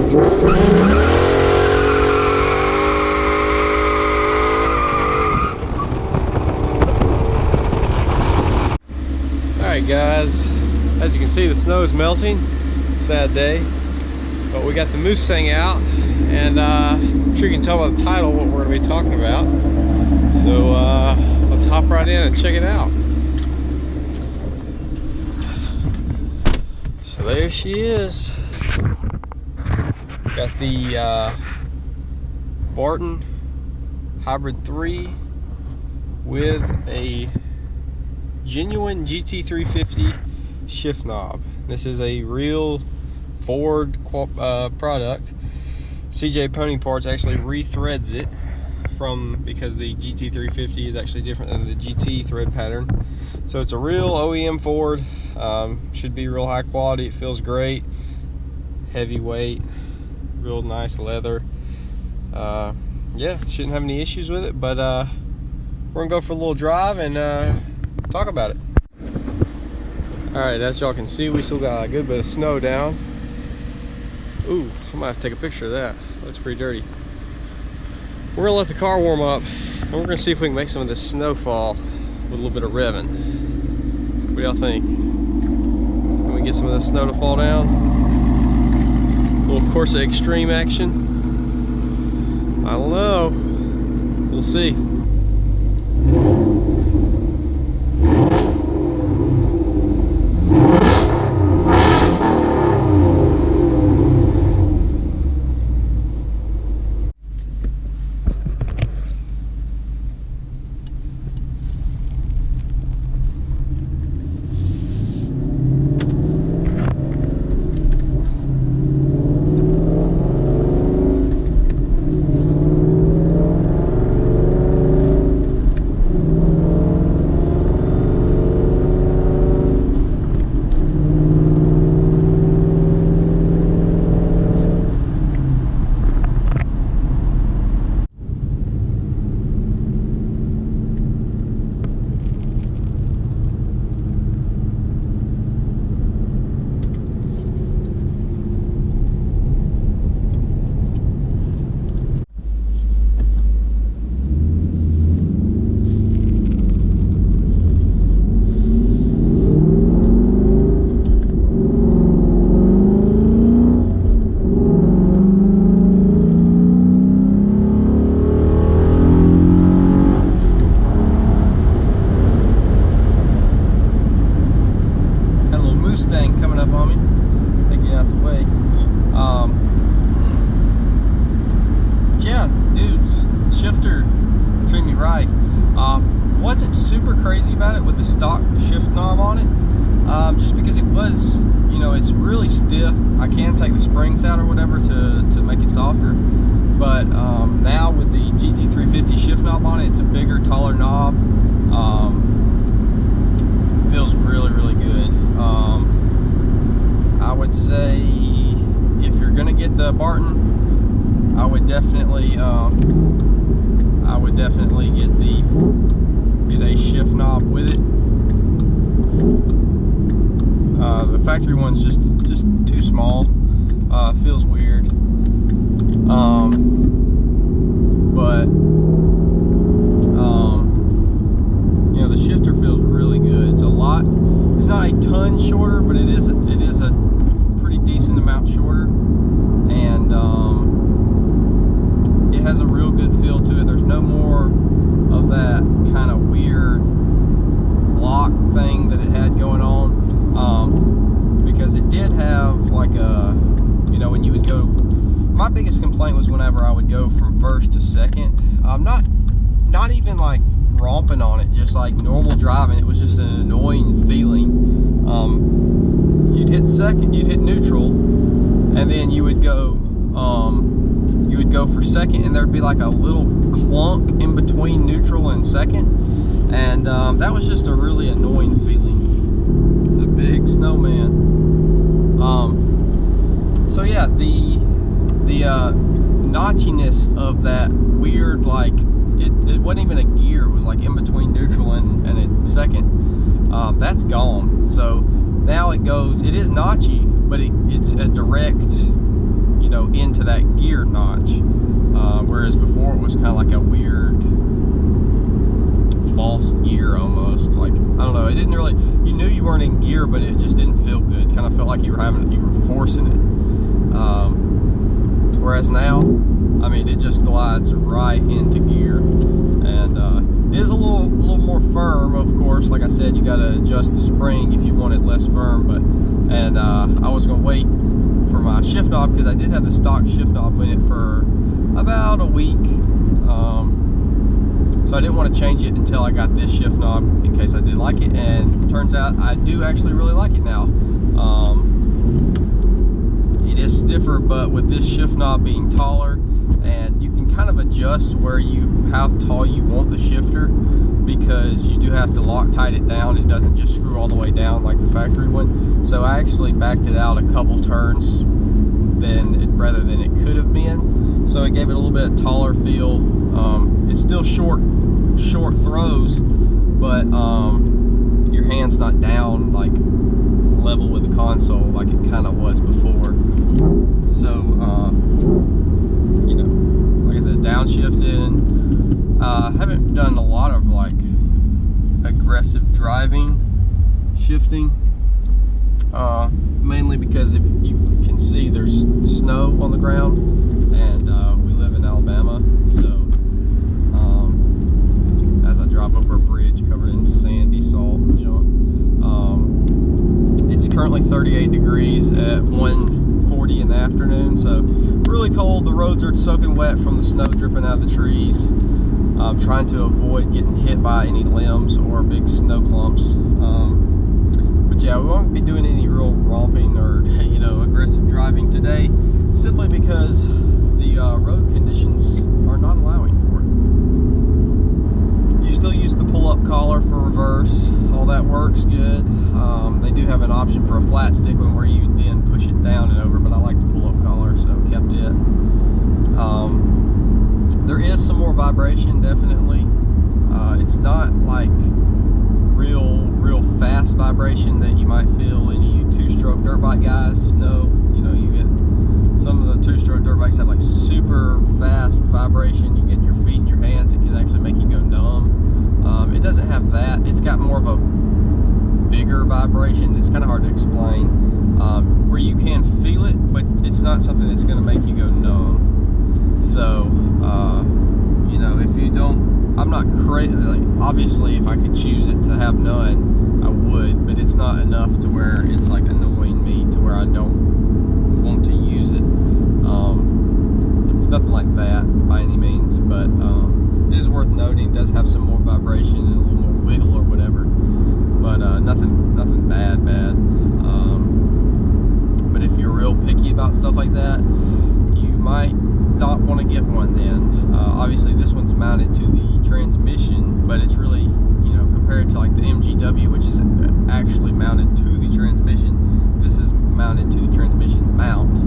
Alright guys, as you can see the snow is melting. Sad day, but we got the Mustang out, and I'm sure you can tell by the title what we're going to be talking about. So let's hop right in and check it out. So there she is. Got the Barton Hybrid 3 with a genuine gt350 shift knob. This is a real Ford product. CJ Pony Parts actually rethreads it because the gt350 is actually different than the GT thread pattern. So it's a real OEM Ford. Should be real high quality. It feels great, heavyweight, real nice leather. Yeah, shouldn't have any issues with it, but we're gonna go for a little drive and talk about it. Alright, as y'all can see, we still got a good bit of snow down. Ooh, I might have to take a picture of that. Looks pretty dirty. We're gonna let the car warm up, and we're gonna see if we can make some of this snow fall with a little bit of revving. What do y'all think? Can we get some of this snow to fall down? A little Corsa Extreme action? I don't know. We'll see. Mustang coming up on me. They get out the way. But yeah, dudes, shifter treat me right. Wasn't super crazy about it with the stock shift knob on it, just because it was, you know, it's really stiff. I can take the springs out or whatever to make it softer. But now with the gt350 shift knob on it, it's a bigger, taller knob. Feels really, really good. I would say if you're gonna get the Barton, I would definitely get a shift knob with it. The factory one's just too small. Feels weird. But you know, the shifter feels really good. It's a lot. It's not a ton shorter, but it is a pretty decent amount shorter, and it has a real good feel to it. There's no more of that kind of weird lock thing that it had going on, because it did have like a, you know, when you would go, my biggest complaint was whenever I would go from first to second, not even like romping on it, just like normal driving, it was just an annoying feeling. You'd hit second, you'd hit neutral, and then you would go for second, and there'd be like a little clunk in between neutral and second, and that was just a really annoying feeling. It's a big snowman. So yeah, the notchiness of that weird, like, it wasn't even a gear, it was like in between neutral and a second. That's gone. So now it is notchy, but it's a direct, you you know, into that gear notch, whereas before it was kind of like a weird false gear almost. Like, I don't know, it didn't really, you knew you weren't in gear, but it just didn't feel good. Kind of felt like you were forcing it. Whereas now, I mean, it just glides right into gear, and it is a little more firm, of course. Like I said, you got to adjust the spring if you want it less firm. But I was gonna wait for my shift knob, because I did have the stock shift knob in it for about a week. So I didn't want to change it until I got this shift knob, in case I did like it, and turns out I do actually really like it now. It is stiffer, but with this shift knob being taller, and you can kind of adjust how tall you want the shifter, because you do have to Loctite it down. It doesn't just screw all the way down like the factory one. So I actually backed it out a couple turns rather than it could have been. So it gave it a little bit taller feel. It's still short throws, but your hand's not down like level with the console like it kind of was before. So you know, like I said, downshifting. I haven't done a lot of like aggressive driving shifting, mainly because if you can see, there's snow on the ground, and we live in Alabama, so as I drive over a bridge covered in sandy salt and junk, it's currently 38 degrees at 1:40 in the afternoon, so really cold. The roads are soaking wet from the snow dripping out of the trees. I'm trying to avoid getting hit by any limbs or big snow clumps. But yeah, we won't be doing any real romping or, you know, aggressive driving today, simply because the road conditions are not allowing for it. You still use the pull-up collar for reverse. All that works good. They do have an option for a flat stick one where you then push it down and over, but I like the pull-up collar, so kept it. There is some more vibration, definitely. It's not like real fast vibration that you might feel in you two-stroke dirt bike guys. No, you know, you get some of the two-stroke dirt bikes have like super fast vibration. You get in your feet and your hands, it can actually make you go numb. It doesn't have that. It's got more of a bigger vibration. It's kind of hard to explain, where you can feel it, but it's not something that's going to make you go numb. So, you know, if you don't, I'm not crazy. Like, obviously, if I could choose it to have none, I would, but it's not enough to where it's like annoying me to where I don't want to use it. It's nothing like that by any means, but it is worth noting. It does have some more vibration and a little more wiggle or whatever, but nothing bad. But if you're real picky about stuff like that, you might not want to get one then. Obviously this one's mounted to the transmission, but it's really, you know, compared to like the MGW, which is actually mounted to the transmission, this is mounted to the transmission mount,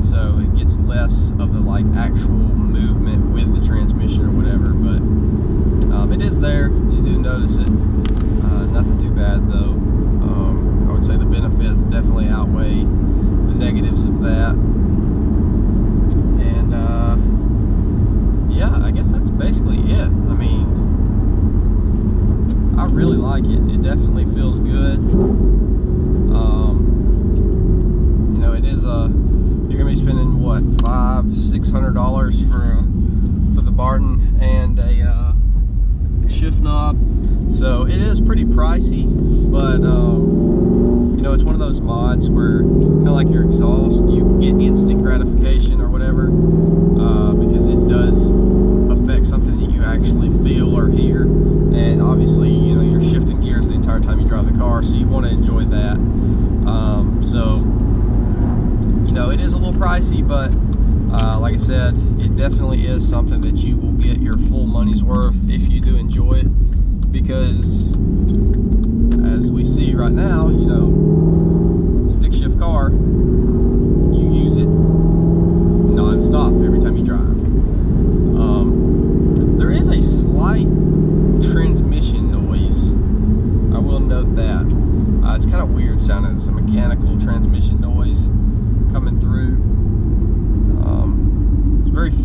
so it gets less of the like actual movement with the transmission or whatever. But it is there, you do notice it. Nothing too bad though. I would say the benefits definitely outweigh the negatives of that. And yeah, I guess that's basically it. I mean, I really like it. It definitely feels good. You know, it is you're gonna be spending what, $500-600 for the Barton and a shift knob. So it is pretty pricey, but you know, it's one of those mods where kind of like your exhaust, you get instant gratification or whatever, because it does affect something that you actually feel or hear. And obviously, you know, you're shifting gears the entire time you drive the car, so you want to enjoy that. So, you know, it is a little pricey, but like I said, it definitely is something that you will get your full money's worth if you do enjoy it, because as we see right now, you know, stick shift car, you use it non-stop every time you drive. There is a slight transmission noise, I will note that. It's kind of weird sounding. It's a mechanical transmission noise coming through.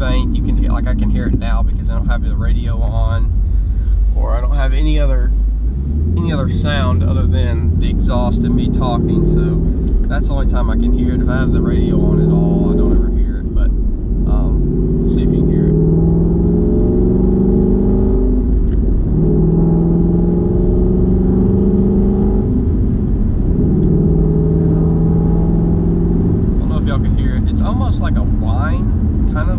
faint. You can hear, like I can hear it now because I don't have the radio on, or I don't have any other sound other than the exhaust and me talking. So that's the only time I can hear it. If I have the radio on at all, I don't ever hear it. But we'll see if you can hear it. It's almost like a whine, kind of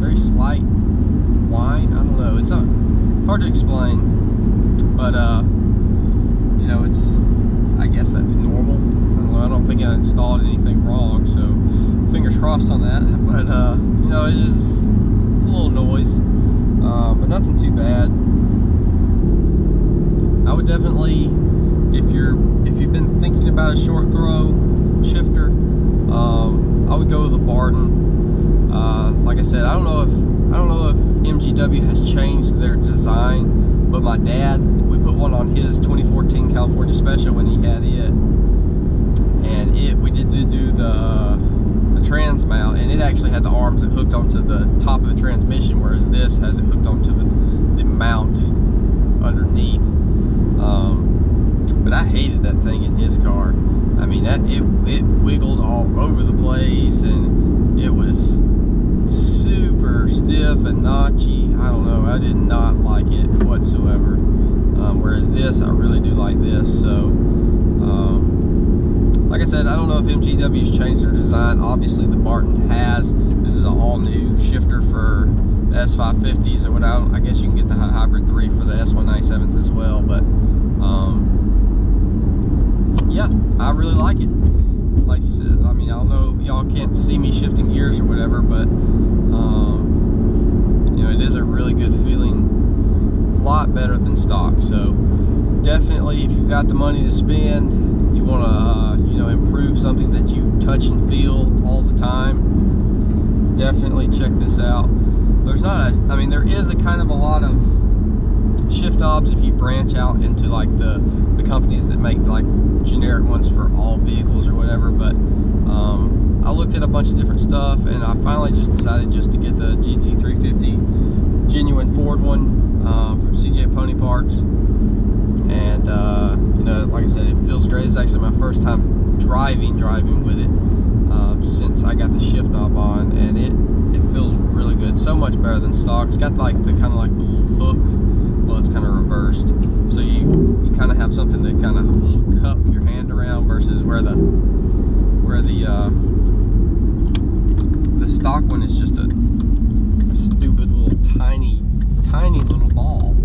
very slight whine. I don't know. It's hard to explain, but you know, I guess that's normal. I don't know. I don't think I installed anything wrong, so fingers crossed on that. But you know, it's a little noise, but nothing too bad. I would definitely, if you've been thinking about a short throw shifter, I would go with the Barton. Like I said, I don't know if MGW has changed their design, but my dad, we put one on his 2014 California Special when he had it, and we did do the trans mount, and it actually had the arms that hooked onto the top of the transmission, whereas this has it hooked onto the mount underneath. But I hated that thing in his car. I mean, it wiggled all over the place, and it was super stiff and notchy. I don't know. I did not like it whatsoever. Whereas this, I really do like this. So, like I said, I don't know if MGW's changed their design. Obviously, the Barton has. This is an all-new shifter for the S550s, or what I guess you can get the Hybrid 3 for the S197s as well. But yeah, I really like it. Like you said, I mean, I don't know, y'all can't see me shifting gears or whatever, but you know, it is a really good feeling, a lot better than stock. So definitely, if you've got the money to spend, you want to you know, improve something that you touch and feel all the time, definitely check this out. There's not I mean, there is a kind of a lot of shift knobs if you branch out into like the companies that make like generic ones for all vehicles or whatever, but I looked at a bunch of different stuff, and I finally just decided just to get the GT350 genuine Ford one from CJ Pony Parts, and you know, like I said, it feels great. It's actually my first time driving with it since I got the shift knob on, and it feels really good, so much better than stock. It's got like the kind of like the little hook. Well, it's kind of reversed, so you kind of have something to kind of cup your hand around, versus where the stock one is just a stupid little tiny little ball.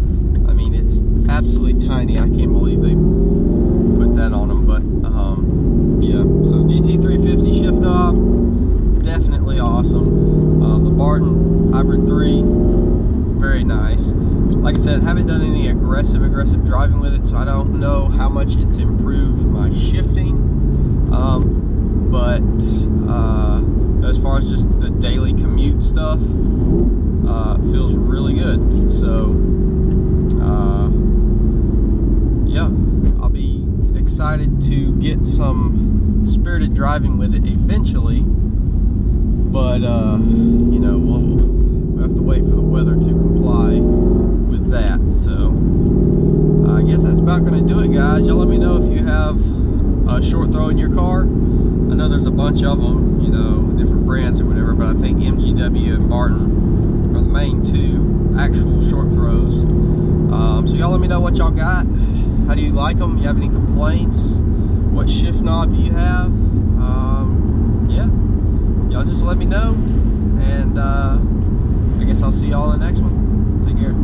I mean, it's absolutely tiny. I can't believe they put that on them. But yeah, so GT350 shift knob, definitely awesome. The Barton Hybrid 3, very nice. Like I said, haven't done any aggressive driving with it, so I don't know how much it's improved my shifting. But as far as just the daily commute stuff, feels really good. So yeah, I'll be excited to get some spirited driving with it eventually. But you know, we'll have to wait for the weather to comply with that. So I guess that's about going to do it, guys. Y'all let me know if you have a short throw in your car. I know there's a bunch of them, you know, different brands or whatever, but I think MGW and Barton are the main two actual short throws. So y'all let me know what y'all got. How do you like them? You have any complaints? What shift knob do you have? Yeah, y'all just let me know, and I guess I'll see y'all in the next one. Take care.